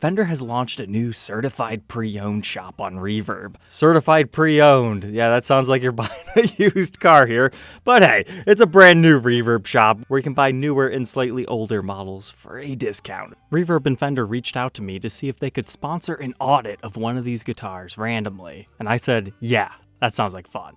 Fender has launched a new certified pre-owned shop on Reverb. Certified pre-owned. Yeah, that sounds like you're buying a used car here. But hey, it's a brand new Reverb shop where you can buy newer and slightly older models for a discount. Reverb and Fender reached out to me to see if they could sponsor an audit of one of these guitars randomly. And I said, yeah, that sounds like fun.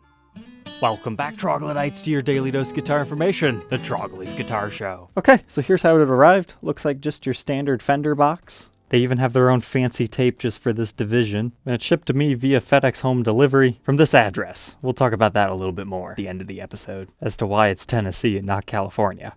Welcome back, Troglodytes, to your daily dose guitar information, the Trogly's Guitar Show. Okay, so here's how it arrived. Looks like just your standard Fender box. They even have their own fancy tape just for this division, and it's shipped to me via FedEx home delivery from this address. We'll talk about that a little bit more at the end of the episode, as to why it's Tennessee and not California.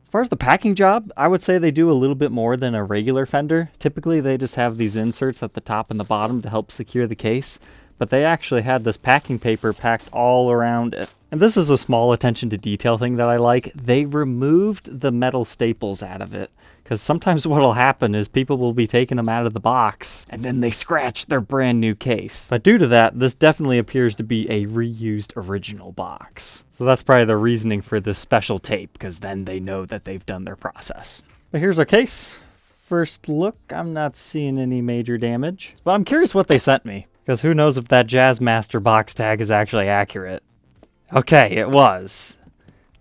As far as the packing job, I would say they do a little bit more than a regular Fender. Typically, they just have these inserts at the top and the bottom to help secure the case, but they actually had this packing paper packed all around it. And this is a small attention to detail thing that I like. They removed the metal staples out of it, because sometimes what will happen is people will be taking them out of the box and then they scratch their brand new case. But due to that, this definitely appears to be a reused original box. So that's probably the reasoning for this special tape, because then they know that they've done their process. But here's our case. First look, I'm not seeing any major damage, but I'm curious what they sent me, because who knows if that Jazzmaster box tag is actually accurate. Okay, it was.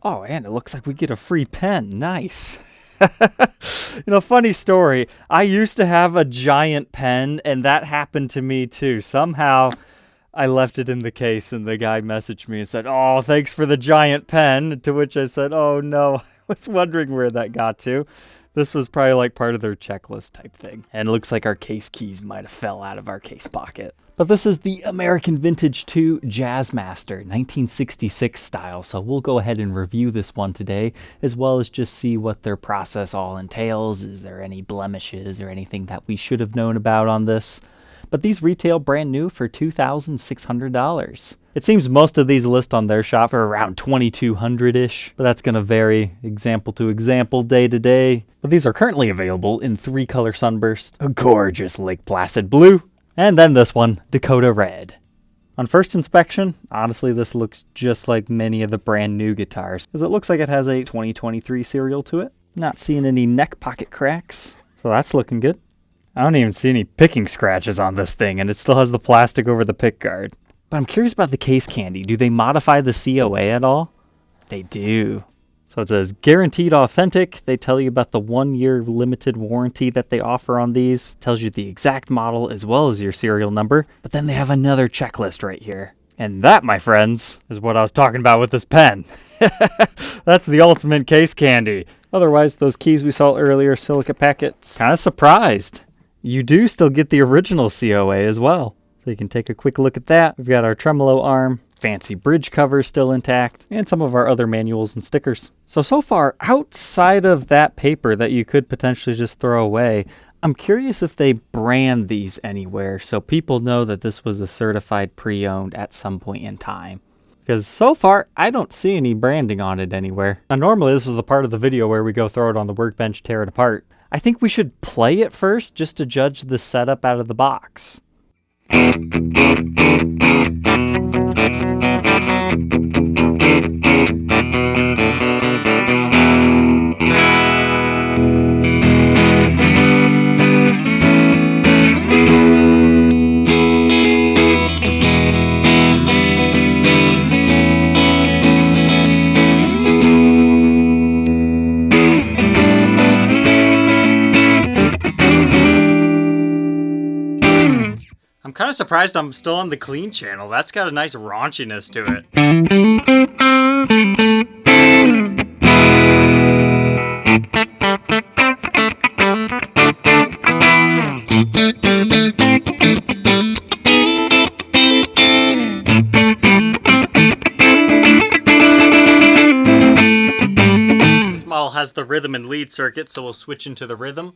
Oh, and it looks like we get a free pen. Nice. Funny story. I used to have a giant pen, and that happened to me too. Somehow, I left it in the case, and the guy messaged me and said, "Oh, thanks for the giant pen." To which I said, "Oh no, I was wondering where that got to." This was probably like part of their checklist type thing. And it looks like our case keys might have fell out of our case pocket. But this is the American Vintage 2 Jazzmaster, 1966 style. So we'll go ahead and review this one today, as well as just see what their process all entails. Is there any blemishes or anything that we should have known about on this? But these retail brand new for $2,600. It seems most of these list on their shop for around $2,200-ish, but that's going to vary example to example, day to day. But these are currently available in 3-color sunburst, a gorgeous Lake Placid blue, and then this one, Dakota red. On first inspection, honestly, this looks just like many of the brand new guitars, as it looks like it has a 2023 serial to it. Not seeing any neck pocket cracks, so that's looking good. I don't even see any picking scratches on this thing, and it still has the plastic over the pick guard. But I'm curious about the case candy. Do they modify the COA at all? They do. So it says guaranteed authentic. They tell you about the 1-year limited warranty that they offer on these. Tells you the exact model as well as your serial number. But then they have another checklist right here. And that, my friends, is what I was talking about with this pen. That's the ultimate case candy. Otherwise, those keys we saw earlier, silica packets, kind of surprised. You do still get the original COA as well. So you can take a quick look at that. We've got our tremolo arm, fancy bridge cover still intact, and some of our other manuals and stickers. So far, outside of that paper that you could potentially just throw away, I'm curious if they brand these anywhere so people know that this was a certified pre-owned at some point in time. Because so far, I don't see any branding on it anywhere. Now, normally this is the part of the video where we go throw it on the workbench, tear it apart. I think we should play it first just to judge the setup out of the box. I'm kind of surprised I'm still on the clean channel. That's got a nice raunchiness to it. This model has the rhythm and lead circuit, so we'll switch into the rhythm.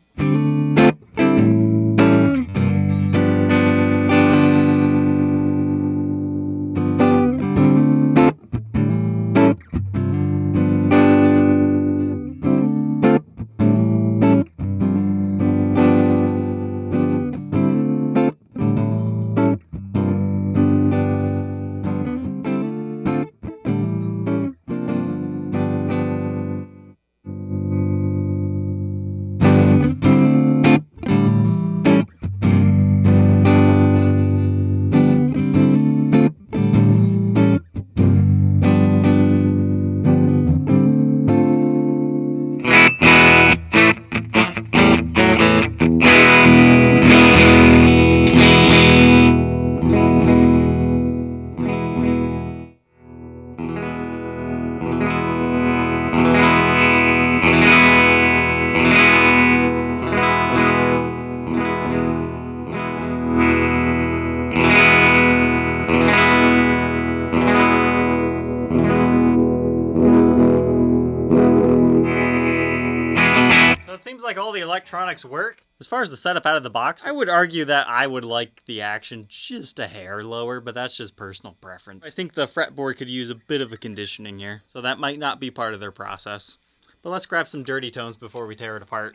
seems like all the electronics work. As far as the setup out of the box, I would argue that I would like the action just a hair lower, but that's just personal preference. I think the fretboard could use a bit of a conditioning here, so that might not be part of their process. But let's grab some dirty tones before we tear it apart.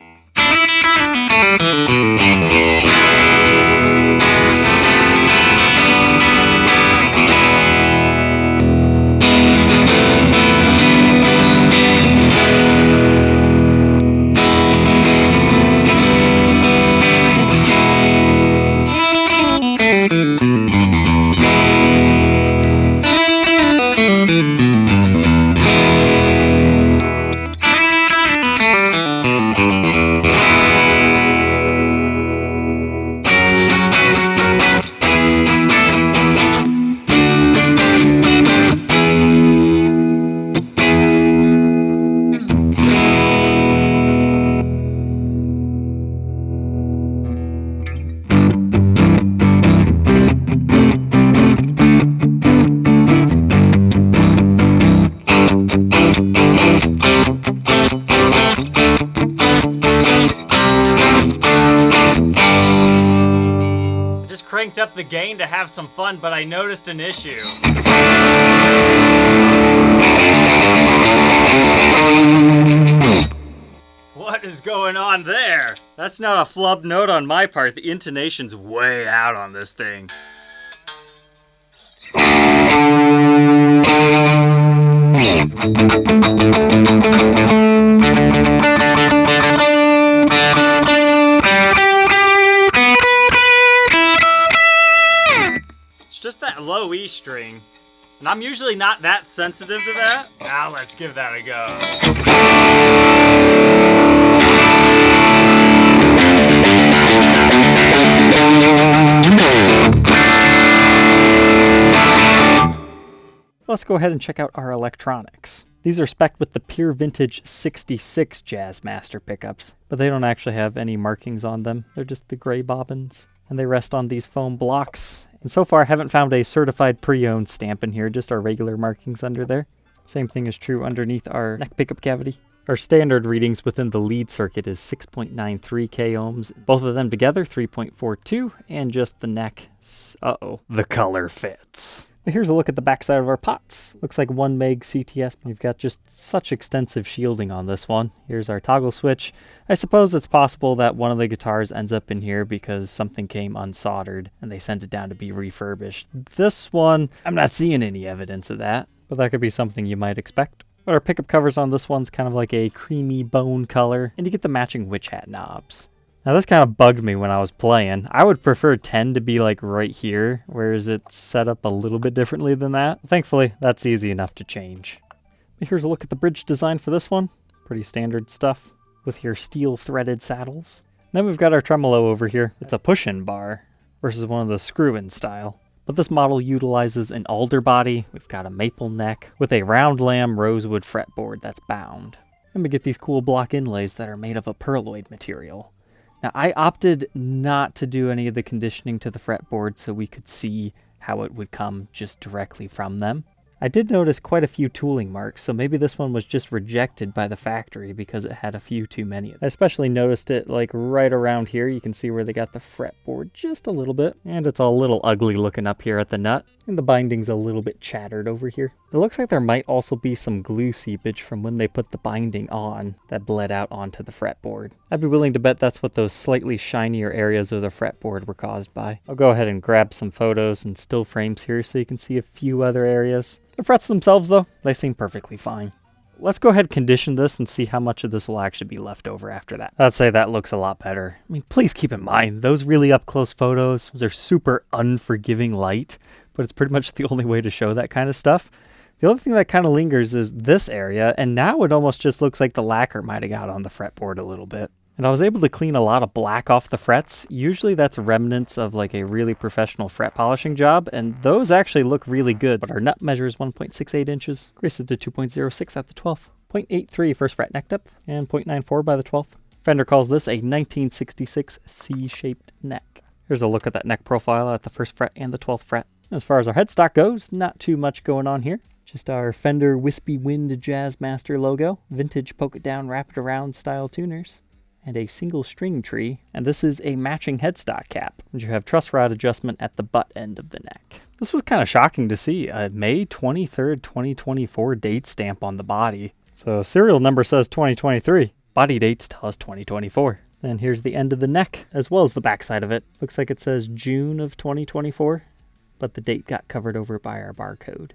Cranked up the gain to have some fun, but I noticed an issue. What is going on there? That's not a flub note on my part. The intonation's way out on this thing. Just that low E string, and I'm usually not that sensitive to that. Now let's give that a go. Let's go ahead and check out our electronics. These are spec'd with the Pure Vintage 66 Jazzmaster pickups, but they don't actually have any markings on them. They're just the gray bobbins, and they rest on these foam blocks. And so far, I haven't found a certified pre-owned stamp in here, just our regular markings under there. Same thing is true underneath our neck pickup cavity. Our standard readings within the lead circuit is 6.93 k ohms. Both of them together, 3.42, and just the neck, the color fits. But here's a look at the backside of our pots. Looks like 1 meg CTS. We've got just such extensive shielding on this one. Here's our toggle switch. I suppose it's possible that one of the guitars ends up in here because something came unsoldered and they sent it down to be refurbished. This one, I'm not seeing any evidence of that, but that could be something you might expect. But our pickup covers on this one's kind of like a creamy bone color, and you get the matching witch hat knobs. Now this kind of bugged me when I was playing. I would prefer 10 to be like right here, whereas it's set up a little bit differently than that. Thankfully, that's easy enough to change. But here's a look at the bridge design for this one. Pretty standard stuff with your steel threaded saddles. Then we've got our tremolo over here. It's a push-in bar versus one of the screw-in style. But this model utilizes an alder body. We've got a maple neck with a round lamb rosewood fretboard that's bound. And we get these cool block inlays that are made of a perloid material. Now, I opted not to do any of the conditioning to the fretboard so we could see how it would come just directly from them. I did notice quite a few tooling marks, so maybe this one was just rejected by the factory because it had a few too many. I especially noticed it like right around here. You can see where they got the fretboard just a little bit, and it's a little ugly looking up here at the nut, and the binding's a little bit chattered over here. It looks like there might also be some glue seepage from when they put the binding on that bled out onto the fretboard. I'd be willing to bet that's what those slightly shinier areas of the fretboard were caused by. I'll go ahead and grab some photos and still frames here so you can see a few other areas. The frets themselves, though, they seem perfectly fine. Let's go ahead and condition this and see how much of this will actually be left over after that. I'd say that looks a lot better. I mean, please keep in mind, those really up-close photos, they're super unforgiving light, but it's pretty much the only way to show that kind of stuff. The other thing that kind of lingers is this area, and now it almost just looks like the lacquer might have got on the fretboard a little bit. And I was able to clean a lot of black off the frets. Usually that's remnants of like a really professional fret polishing job, and those actually look really good. But our nut measures 1.68 inches, increases to 2.06 at the 12th, 0.83 first fret neck depth, and 0.94 by the 12th. Fender calls this a 1966 C-shaped neck. Here's a look at that neck profile at the first fret and the 12th fret. As far as our headstock goes, not too much going on here. Just our Fender Wispy Wind Jazzmaster logo, vintage poke it down, wrap it around style tuners. and a single string tree, and this is a matching headstock cap. And you have truss rod adjustment at the butt end of the neck. This was kind of shocking to see, a May 23rd, 2024 date stamp on the body. So serial number says 2023, body dates tell us 2024. And here's the end of the neck, as well as the backside of it. Looks like it says June of 2024, but the date got covered over by our barcode.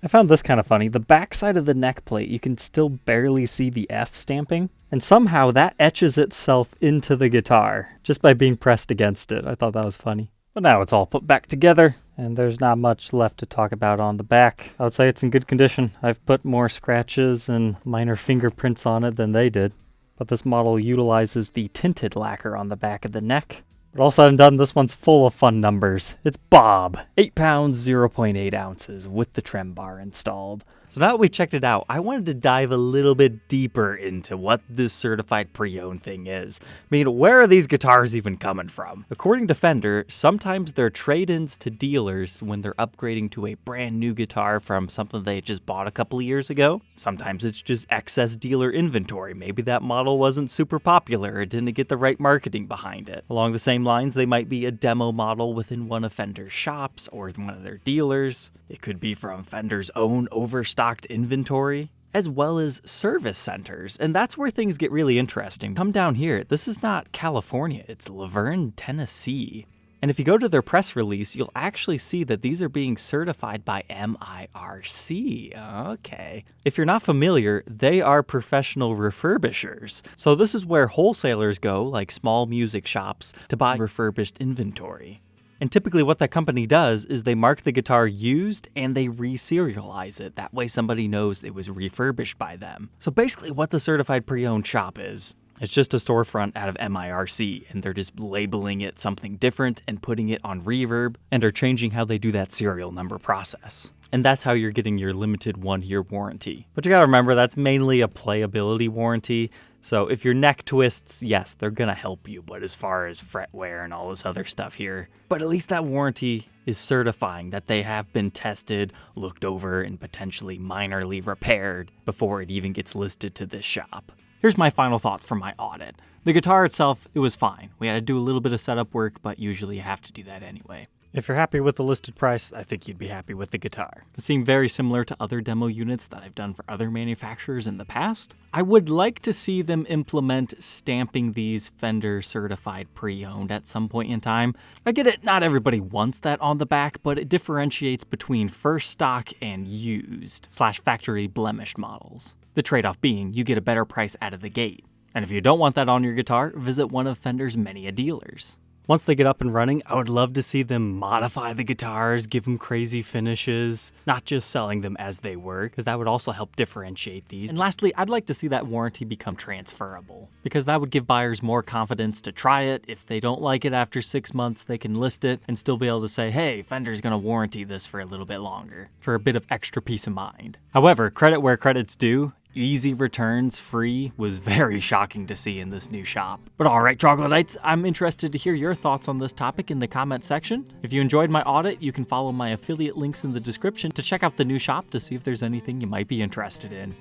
I found this kind of funny. The backside of the neck plate, you can still barely see the F stamping, and somehow that etches itself into the guitar just by being pressed against it. I thought that was funny. But now it's all put back together, and there's not much left to talk about on the back. I would say it's in good condition. I've put more scratches and minor fingerprints on it than they did. But this model utilizes the tinted lacquer on the back of the neck. But all said and done, this one's full of fun numbers. It's Bob, 8 pounds, 0.8 ounces with the trem bar installed. So now that we checked it out, I wanted to dive a little bit deeper into what this certified pre-owned thing is. I mean, where are these guitars even coming from? According to Fender, sometimes they're trade-ins to dealers when they're upgrading to a brand new guitar from something they just bought a couple of years ago. Sometimes it's just excess dealer inventory. Maybe that model wasn't super popular or didn't get the right marketing behind it. Along the same lines, they might be a demo model within one of Fender's shops or one of their dealers. It could be from Fender's own overstocked inventory, as well as service centers. And that's where things get really interesting. Come down here. This is not California. It's Laverne, Tennessee. And if you go to their press release, you'll actually see that these are being certified by MIRC. Okay. If you're not familiar, they are professional refurbishers. So this is where wholesalers go, like small music shops, to buy refurbished inventory. And typically what that company does is they mark the guitar used and they re-serialize it. That way somebody knows it was refurbished by them. So basically what the certified pre-owned shop is, it's just a storefront out of MIRC, and they're just labeling it something different and putting it on Reverb, and are changing how they do that serial number process. And that's how you're getting your limited 1-year warranty. But you gotta remember, that's mainly a playability warranty. So if your neck twists, yes, they're gonna help you, but as far as fret wear and all this other stuff here, but at least that warranty is certifying that they have been tested, looked over, and potentially minorly repaired before it even gets listed to this shop. Here's my final thoughts from my audit. The guitar itself, it was fine. We had to do a little bit of setup work, but usually you have to do that anyway. If you're happy with the listed price, I think you'd be happy with the guitar. It seemed very similar to other demo units that I've done for other manufacturers in the past. I would like to see them implement stamping these Fender Certified Pre-Owned at some point in time. I get it, not everybody wants that on the back, but it differentiates between first stock and used / factory blemished models. The trade-off being you get a better price out of the gate. And if you don't want that on your guitar, visit one of Fender's many dealers. Once they get up and running, I would love to see them modify the guitars, give them crazy finishes, not just selling them as they were, because that would also help differentiate these. And lastly, I'd like to see that warranty become transferable, because that would give buyers more confidence to try it. If they don't like it after 6 months, they can list it and still be able to say, hey, Fender's going to warranty this for a little bit longer, for a bit of extra peace of mind. However, credit where credit's due. Easy returns, free, was very shocking to see in this new shop. But alright, troglodytes, I'm interested to hear your thoughts on this topic in the comment section. If you enjoyed my audit, you can follow my affiliate links in the description to check out the new shop to see if there's anything you might be interested in.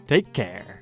Take care.